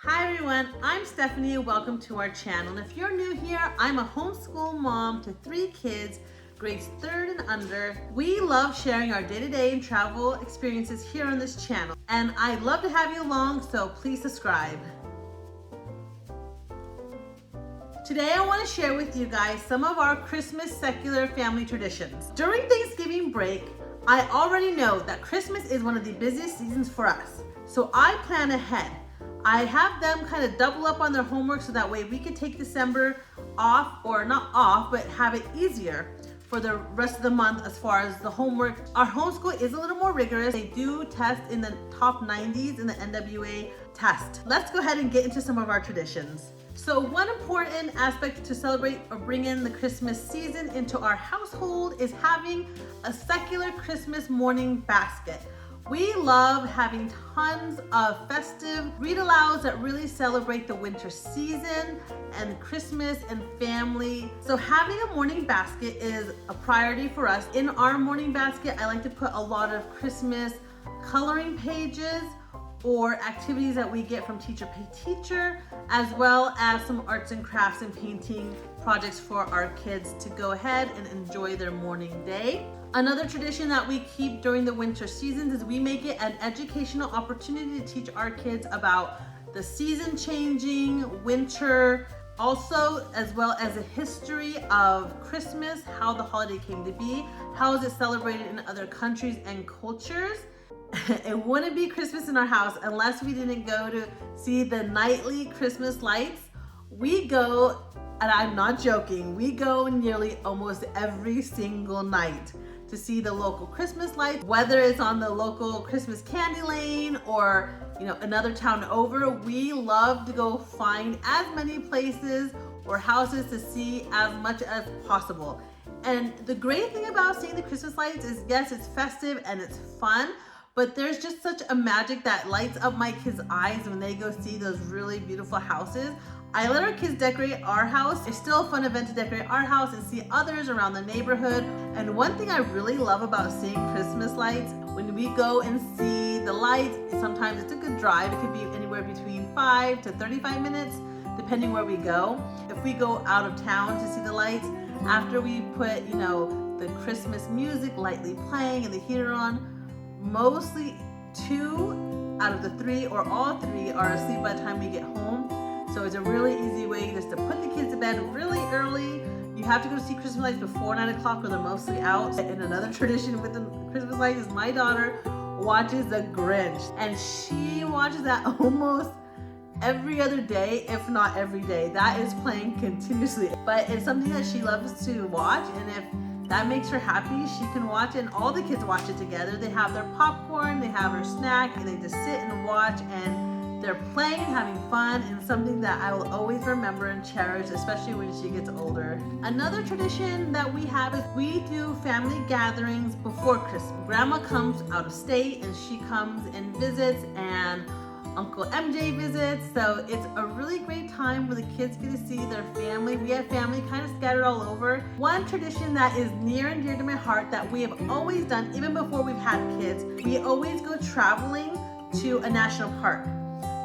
Hi everyone, I'm Stephanie. Welcome to our channel. And if you're new here, I'm a homeschool mom to 3 kids, grades 3rd and under. We love sharing our day-to-day and travel experiences here on this channel. And I'd love to have you along, so please subscribe. Today I want to share with you guys some of our Christmas secular family traditions. During Thanksgiving break, I already know that Christmas is one of the busiest seasons for us. So I plan ahead. I have them kind of double up on their homework so that way we can take December off, or not off, but have it easier for the rest of the month as far as the homework. Our homeschool is a little more rigorous. They do test in the top 90s in the NWA test. Let's go ahead and get into some of our traditions. So one important aspect to celebrate or bring in the Christmas season into our household is having a secular Christmas morning basket. We love having tons of festive read-alouds that really celebrate the winter season and Christmas and family. So having a morning basket is a priority for us. In our morning basket, I like to put a lot of Christmas coloring pages or activities that we get from Teacher Pay Teacher, as well as some arts and crafts and painting projects for our kids to go ahead and enjoy their morning day. Another tradition that we keep during the winter seasons is we make it an educational opportunity to teach our kids about the season changing, winter, also as well as the history of Christmas, how the holiday came to be, how is it celebrated in other countries and cultures. It wouldn't be Christmas in our house unless we didn't go to see the nightly Christmas lights. We go, and I'm not joking, we go nearly almost every single night to see the local Christmas lights, whether it's on the local Christmas candy lane or another town over. We love to go find as many places or houses to see as much as possible. And the great thing about seeing the Christmas lights is, yes, it's festive and it's fun, but there's just such a magic that lights up my kids' eyes when they go see those really beautiful houses. I let our kids decorate our house. It's still a fun event to decorate our house and see others around the neighborhood. And one thing I really love about seeing Christmas lights, when we go and see the lights, sometimes it's a good drive. It could be anywhere between 5 to 35 minutes, depending where we go. If we go out of town to see the lights, after we put, the Christmas music lightly playing and the heater on, mostly 2 out of the 3 or all 3 are asleep by the time we get home. So it's a really easy way just to put the kids to bed really early. You have to go see Christmas lights before 9 o'clock or they're mostly out. And another tradition with the Christmas lights is my daughter watches The Grinch. And she watches that almost every other day, if not every day. That is playing continuously. But it's something that she loves to watch, and if that makes her happy, she can watch it, and all the kids watch it together. They have their popcorn, they have their snack, and they just sit and watch, and they're playing, having fun, and something that I will always remember and cherish, especially when she gets older. Another tradition that we have is we do family gatherings before Christmas. Grandma comes out of state and she comes and visits, and Uncle MJ visits, so it's a really great time where the kids get to see their family. We have family kind of scattered all over. One tradition that is near and dear to my heart that we have always done, even before we've had kids, we always go traveling to a national park.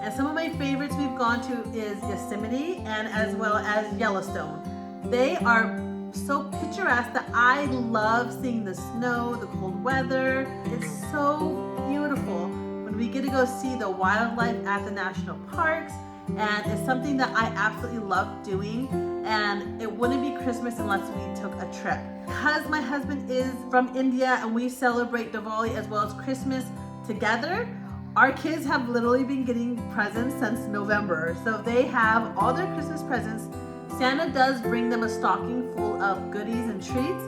And some of my favorites we've gone to is Yosemite and as well as Yellowstone. They are so picturesque that I love seeing the snow, the cold weather. It's so beautiful when we get to go see the wildlife at the national parks, and it's something that I absolutely love doing, and it wouldn't be Christmas unless we took a trip. Because my husband is from India and we celebrate Diwali as well as Christmas together, our kids have literally been getting presents since November. So they have all their Christmas presents. Santa does bring them a stocking full of goodies and treats,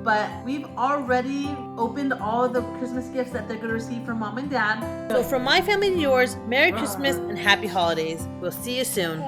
but we've already opened all the Christmas gifts that they're going to receive from Mom and Dad. So from my family to yours, Merry Christmas and Happy Holidays. We'll see you soon.